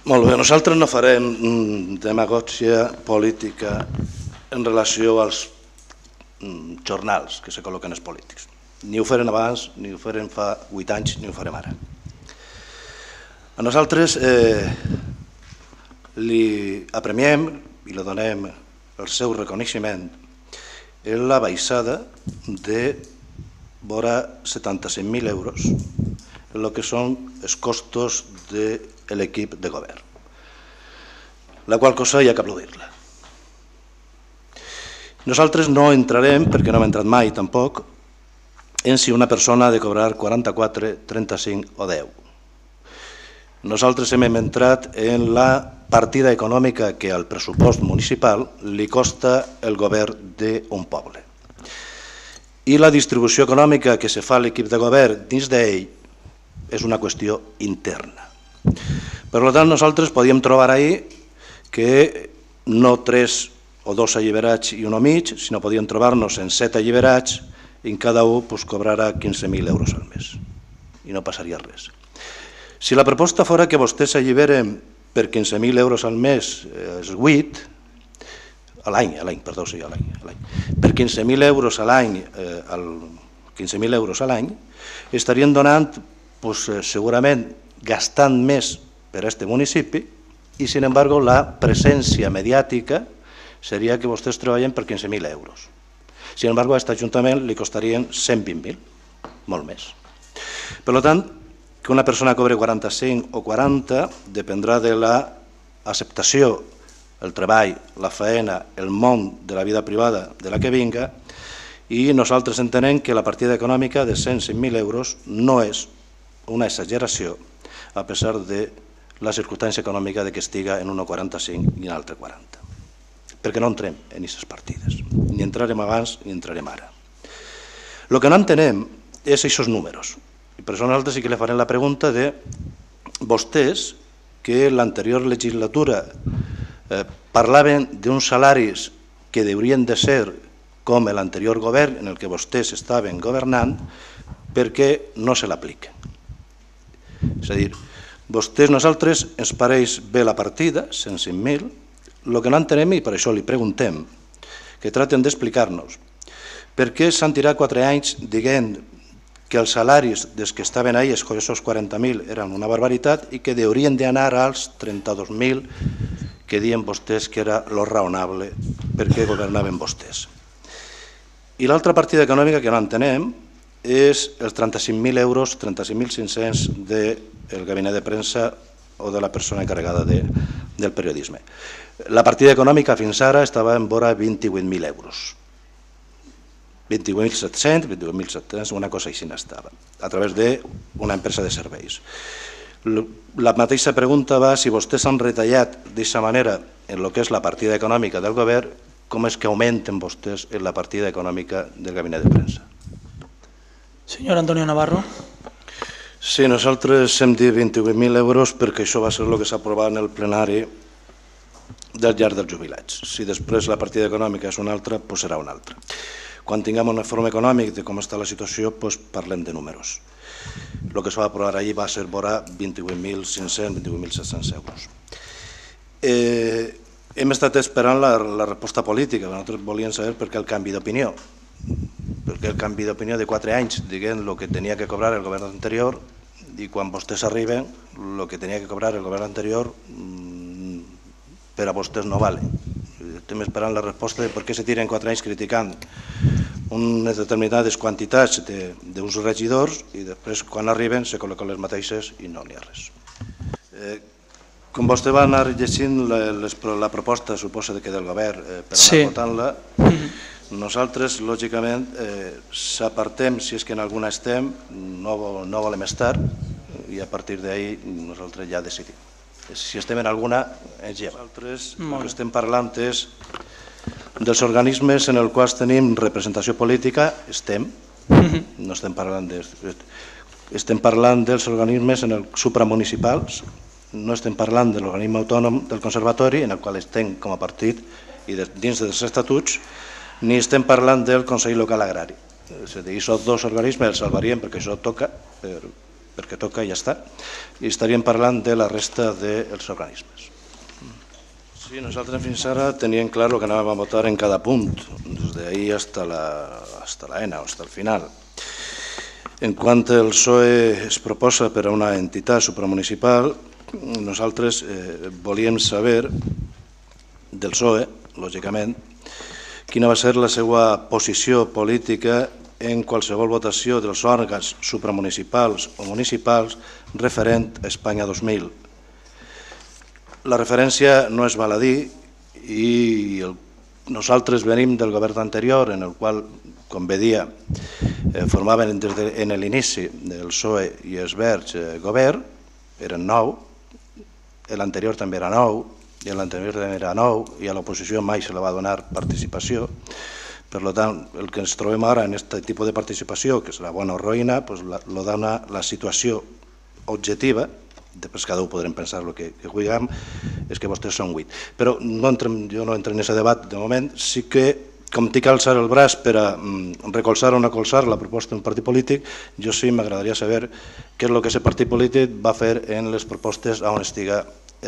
Molt bé, nosaltres no farem demagògia política en relació als jornals que se col·loquen els polítics. Ni ho farem abans, ni ho farem fa 8 anys, ni ho farem ara. A nosaltres li apremiem i li donem el seu reconeixement en la baixada de vora 75.000 euros en el que són els costos de l'equip de govern, la qual cosa hi ha que aplaudir-la. Nosaltres no entrarem, perquè no hem entrat mai tampoc, en si una persona ha de cobrar 44, 35 o 10. Nosaltres hem entrat en la partida econòmica que al pressupost municipal li costa el govern d'un poble. I la distribució econòmica que se fa a l'equip de govern dins d'ell és una qüestió interna. Per tant, nosaltres podíem trobar ahir que no 3 o 2 alliberats i un mig, sinó podíem trobar-nos en 7 alliberats i en cada un cobrarà 15.000 euros al mes. I no passaria res. Si la proposta fora que vostès s'alliberen per 15.000 euros al mes, és 8, a l'any, per 15.000 euros a l'any, 15.000 euros a l'any, estarien donant, segurament, gastant més per a aquest municipi i, sin embargo, la presència mediàtica seria que vostès treballen per 15.000 euros. Sin embargo, a aquest ajuntament li costarien 120.000, molt més. Per tant, que una persona cobri 45 o 40 dependrà de l'acceptació, el treball, la feina, el món de la vida privada de la que vinga, i nosaltres entenem que la partida econòmica de 105.000 euros no és una exageració, a pesar de la circumstància econòmica que estiga en 1,45 i en altre 40. Perquè no entrem en aquestes partides. Ni entrarem abans ni entrarem ara. El que no entenem és aquests números. I per això nosaltres sí que li farem la pregunta de vostès, que en l'anterior legislatura parlaven d'uns salaris que haurien de ser com l'anterior govern en el que vostès estaven governant, perquè no se l'apliquen. És a dir, nosaltres ens pareix bé la partida, 105.000, el que no entenem, i per això li preguntem, que traten d'explicar-nos per què s'han tirat 4 anys dient que els salaris des que estaven ahir, aquests 40.000, eren una barbaritat i que haurien d'anar als 32.000 que diuen vostès que era lo raonable perquè governaven vostès. I l'altra partida econòmica que no entenem és els 35.000 euros, 35.500 del gabinet de premsa o de la persona encarregada del periodisme. La partida econòmica fins ara estava en vora 28.000 euros. 28.700, 28.700, una cosa així estava, a través d'una empresa de serveis. La mateixa pregunta va si vostès han retallat d'aquesta manera en el que és la partida econòmica del govern, com és que augmenten vostès en la partida econòmica del gabinet de premsa. Senyor Antonio Navarro. Sí, nosaltres hem dit 28.000 euros perquè això va ser el que s'ha aprovat en el plenari del llarg dels jubilats. Si després la partida econòmica és una altra, doncs serà una altra. Quan tinguem un informe econòmic de com està la situació, doncs parlem de números. El que es va aprovar ahir va ser vora 28.500, 28.700 euros. Hem estat esperant la resposta política. Nosaltres volíem saber per què el canvi d'opinió. Per què el canvi d'opinió de 4 anys dient el que tenia que cobrar el govern anterior i quan vostès arriben el que tenia que cobrar el govern anterior per a vostès no vale. Estem esperant la resposta de per què se tiren 4 anys criticant unes determinades quantitats d'uns regidors i després quan arriben se col·loquen les mateixes i no n'hi ha res. Com vostè va anar llegint la proposta, suposa que del govern per anar votant-la, nosaltres, lògicament, s'apartem, si és que en alguna estem, no volem estar i a partir d'ahir nosaltres ja decidim. Si estem en alguna, ens lleva. Nosaltres el que estem parlant és dels organismes en els quals tenim representació política, no estem parlant estem parlant dels organismes supramunicipals, no estem parlant de l'organisme autònom del Conservatori, en el qual estem com a partit i dins dels estatuts, ni estem parlant del Consell Local Agrari. És a dir, aquests 2 organismes els salvaríem perquè això toca, perquè toca i ja està, i estaríem parlant de la resta dels organismes. Sí, nosaltres fins ara teníem clar el que anàvem a votar en cada punt, des d'ahí hasta la ENA, hasta el final. En quant el PSOE es proposa per a una entitat supramunicipal, nosaltres volíem saber del PSOE, lògicament, quina va ser la seva posició política en qualsevol votació dels òrgans supramunicipals o municipals referent a Espanya 2000. La referència no és baladí i nosaltres venim del govern anterior, en el qual, com bé dia, formaven en l'inici del PSOE i els Verds govern, eren 9, l'anterior també era 9, i l'anterior també era 9, i a l'oposició mai se li va donar participació. Per tant, el que ens trobem ara en aquest tipus de participació, que serà bona o roïna, lo dona la situació objectiva, després cada un podrem pensar el que vulguem, és que vostès són 8. Però jo no entro en aquest debat de moment, sí que, com tinc que alçar el braç per a recolzar o no colzar la proposta d'un partit polític, jo sí m'agradaria saber què és el que aquest partit polític va fer en les propostes on estiga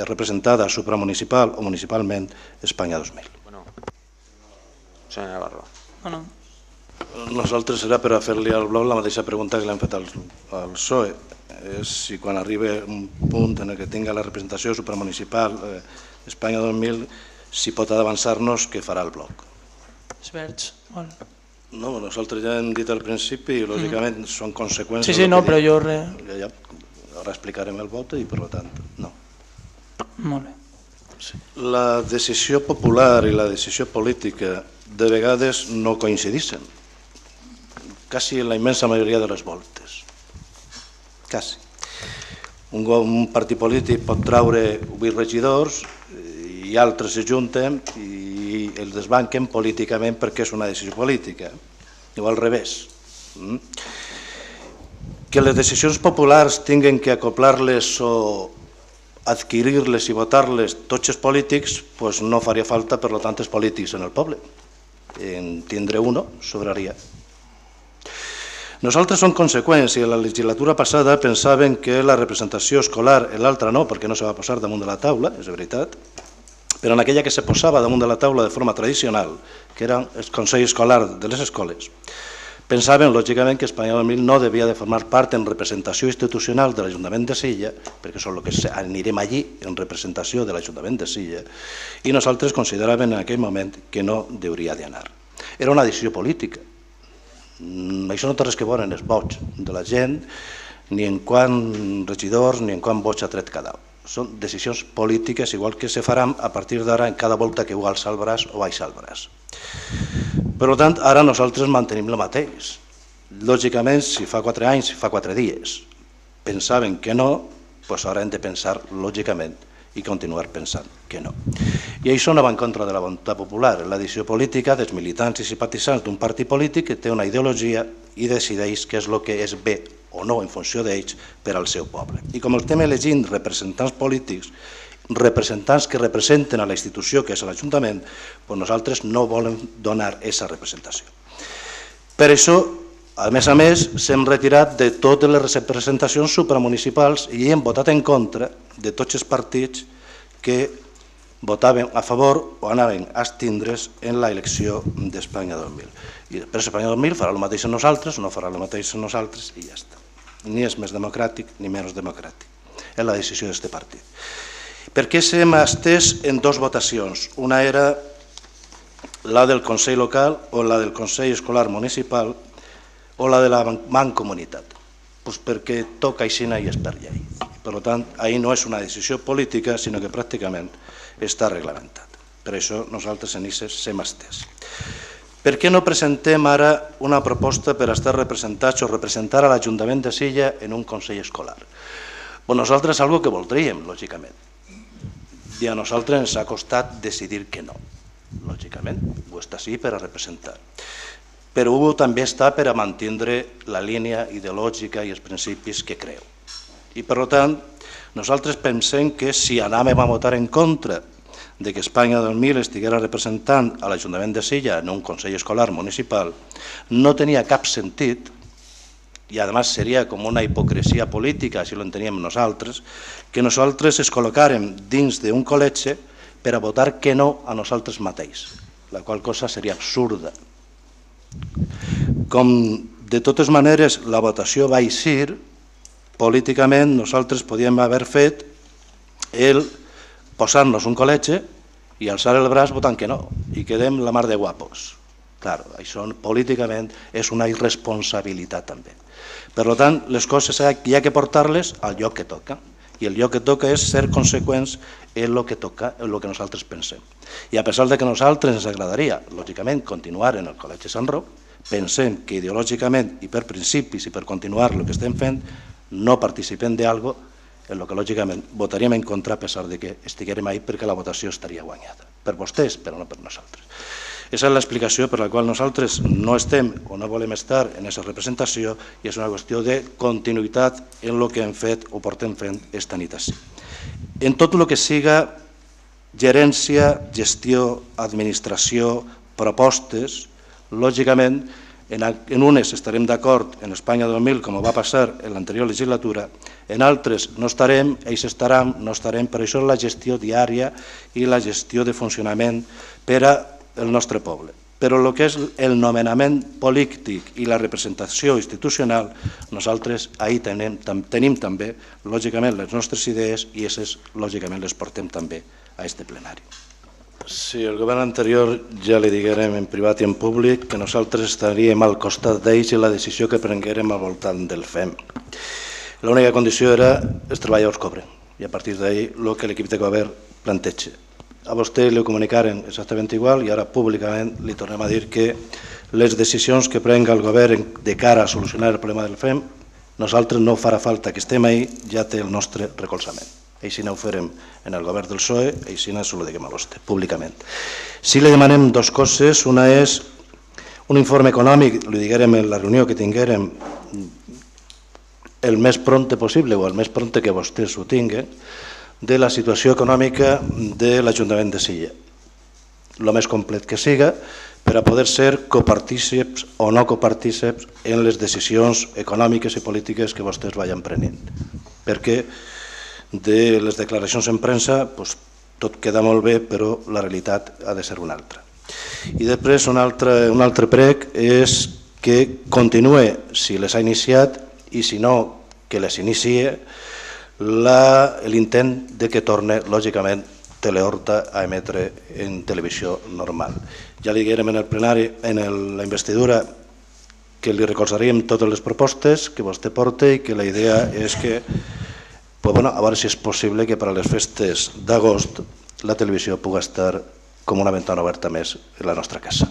representada supramunicipal o municipalment Espanya 2000. Senyor Navarro. Nosaltres serà per a fer-li al bloc la mateixa pregunta que l'hem fet al PSOE. És si quan arribi un punt en què tinga la representació supramunicipal Espanya 2000, si pot avançar-nos què farà el bloc. Els Verds. No, nosaltres ja hem dit al principi i lògicament són conseqüències. Sí, no, però jo... Ara explicarem el vot i per tant, no. Molt bé. La decisió popular i la decisió política de vegades no coincideixen, quasi en la immensa majoria de les voltes. Quasi. Un partit polític pot traure 8 regidors i altres se junten i els desbanquen políticament perquè és una decisió política, o al revés. Que les decisions populars tinguin que acoplar-les o adquirir-les i votar-les tots els polítics, doncs no faria falta, per tant, els polítics en el poble. En tindre uno sobraria. Nosaltres som conseqüents i en la legislatura passada pensaven que la representació escolar, l'altra no, perquè no se va posar damunt de la taula, és veritat, però en aquella que se posava damunt de la taula de forma tradicional, que era el Consell Escolar de les escoles, pensaven, lògicament, que Espanya 2000 no devia de formar part en representació institucional de l'Ajuntament de Silla, perquè són el que anirem allí en representació de l'Ajuntament de Silla, i nosaltres consideràvem en aquell moment que no hauria d'anar. Era una decisió política. Això no té res que veure en els vots de la gent, ni en quant regidors, ni en quant vots ha tret cada un. Són decisions polítiques, igual que se faran a partir d'ara en cada volta que ho alça el braç o baixa el braç. Per tant, ara nosaltres mantenim el mateix. Lògicament, si fa 4 anys, si fa 4 dies, pensaven que no, doncs ara hem de pensar lògicament i continuar pensant que no. I això no va en contra de la voluntat popular, la decisió política dels militants i simpatitzants d'un partit polític que té una ideologia i decideix què és el que és bé o no en funció d'ells per al seu poble. I com estem elegint representants polítics, representants que representen a la institució que és l'Ajuntament, doncs nosaltres no volem donar aquesta representació. Per això, a més, s'hem retirat de totes les representacions supramunicipals i hem votat en contra de tots els partits que votaven a favor o anaven a abstindre's en l'elecció d'Espanya 2000. I després Espanya 2000 farà el mateix a nosaltres, no farà el mateix a nosaltres i ja està. Ni és més democràtic ni menys democràtic. És la decisió d'aquest partit. Per què s'hem estès en 2 votacions? Una era la del Consell Local o la del Consell Escolar Municipal o la de la Mancomunitat? Doncs perquè toca aixina i és per llei. Per tant, ahir no és una decisió política, sinó que pràcticament està reglamentat. Per això nosaltres en ICES s'hem estès. Per què no presentem ara una proposta per estar representats o representar a l'Ajuntament de Silla en un Consell Escolar? Nosaltres és una cosa que voldríem, lògicament. I a nosaltres ens ha costat decidir que no. Lògicament, ho està sí per a representar. Però ho també està per a mantenir la línia ideològica i els principis que creu. I per tant, nosaltres pensem que si anàvem a votar en contra de que Espanya 2000 estiguera representant a l'Ajuntament de Silla en un Consell Escolar Municipal, no tenia cap sentit i a més seria com una hipocresia política, si ho enteníem nosaltres, que nosaltres es col·locàrem dins d'un col·legi per a votar que no a nosaltres mateix, la qual cosa seria absurda. Com de totes maneres la votació va eixir, políticament nosaltres podíem haver fet el posar-nos un col·legi i alçar el braç votant que no, i quedem la mar de guapos. Clar, això políticament és una irresponsabilitat també. Per tant, les coses hi ha que portar-les al lloc que toca, i el lloc que toca és ser conseqüents en el que toca, en el que nosaltres pensem. I a pesar de que a nosaltres ens agradaria, lògicament, continuar en el Col·legi Sant Roc, pensem que ideològicament i per principis i per continuar el que estem fent, no participem d'algo en el que lògicament votaríem en contra a pesar de que estiguérem ahí perquè la votació estaria guanyada. Per vostès, però no per nosaltres. Aquesta és l'explicació per la qual nosaltres no estem o no volem estar en aquesta representació i és una qüestió de continuïtat en el que hem fet o portem fent esta nit així. En tot el que siga gerència, gestió, administració, propostes, lògicament, en unes estarem d'acord en Espanya 2000, com va passar en l'anterior legislatura, en altres no estarem, ells estaran, no estarem, però això és la gestió diària i la gestió de funcionament per al nostre poble. Però el que és el nomenament polític i la representació institucional, nosaltres ahí tenim també, lògicament, les nostres idees i aquestes, lògicament, les portem també a aquest plenari. Sí, el govern anterior ja li diguérem en privat i en públic que nosaltres estaríem al costat d'ells i la decisió que prenguérem al voltant del FEM. L'única condició era els treballadors cobren i a partir d'ahir el que l'equip de govern planteja. A vostè li comunicaren exactament igual i ara públicament li tornem a dir que les decisions que prenga el govern de cara a solucionar el problema del FEM, nosaltres no farà falta que estem ahí, ja té el nostre recolzament. Així no ho farem en el govern del PSOE, així no s'ho diguem a vostè, públicament. Si li demanem dues coses, una és un informe econòmic, li diguérem en la reunió que tinguérem el més prompte possible o el més prompte que vostès ho tinguen, de la situació econòmica de l'Ajuntament de Silla, el més complet que siga, per a poder ser copartíceps o no copartíceps en les decisions econòmiques i polítiques que vostès vagin prenent. Perquè de les declaracions en premsa tot queda molt bé, però la realitat ha de ser una altra. I després un altre prec és que continue, si les ha iniciat, i si no, que les inicie, l'intent de que torne, lògicament, Telehorta a emetre en televisió normal. Ja li diguérem en el plenari, en la investidura, que li recolzaríem totes les propostes que vostè porta i que la idea és que, a veure si és possible que per a les festes d'agost la televisió pugui estar com una ventana oberta més en la nostra casa.